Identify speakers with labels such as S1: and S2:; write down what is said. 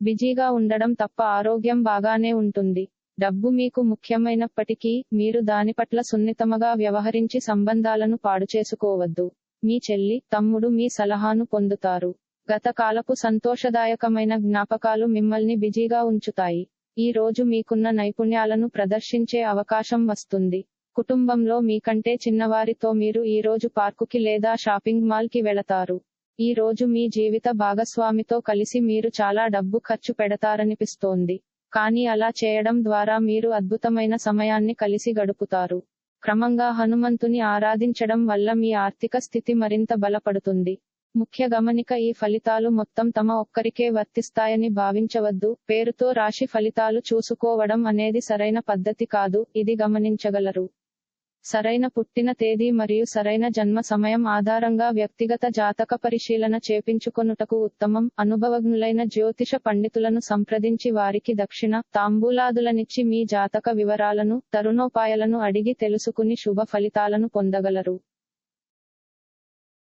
S1: బిజీగా ఉండడం తప్ప ఆరోగ్యం బాగానే ఉంటుంది. డబ్బు మీకు ముఖ్యమైనప్పటికీ, మీరు దాని పట్ల సున్నితముగా వ్యవహరించి సంబంధాలను పాడుచేసుకోవద్దు. మీ చెల్లి, తమ్ముడు మీ సలహాను పొందుతారు. గత కాలపు సంతోషదాయకమైన జ్ఞాపకాలు మిమ్మల్ని బిజీగా ఉంచుతాయి. ఈ రోజు మీకున్న నైపుణ్యాలను ప్రదర్శించే అవకాశం వస్తుంది. కుటుంబంలో మీకంటే చిన్నవారితో మీరు ఈ రోజు పార్కుకి లేదా షాపింగ్ మాల్ కి వెళతారు. ఈ రోజు మీ జీవిత భాగస్వామితో కలిసి మీరు చాలా డబ్బు ఖర్చు పెడతారనిపిస్తోంది. కానీ అలా చేయడం ద్వారా మీరు అద్భుతమైన సమయాన్ని కలిసి గడుపుతారు. క్రమంగా హనుమంతుని ఆరాధించడం వల్ల మీ ఆర్థిక స్థితి మరింత బలపడుతుంది. ముఖ్య గమనిక: ఈ ఫలితాలు మొత్తం తమ ఒక్కరికే వర్తిస్తాయని భావించవద్దు. పేరుతో రాశి ఫలితాలు చూసుకోవడం అనేది సరైన పద్ధతి కాదు, ఇది గమనించగలరు. సరైన పుట్టిన తేదీ మరియు సరైన జన్మ సమయం ఆధారంగా వ్యక్తిగత జాతక పరిశీలన చేపించుకొనుటకు ఉత్తమం. అనుభవజ్ఞులైన జ్యోతిష పండితులను సంప్రదించి వారికి దక్షిణ, తాంబూలాదులనిచ్చి మీ జాతక వివరాలను, తరుణోపాయాలను అడిగి తెలుసుకుని శుభ ఫలితాలను పొందగలరు.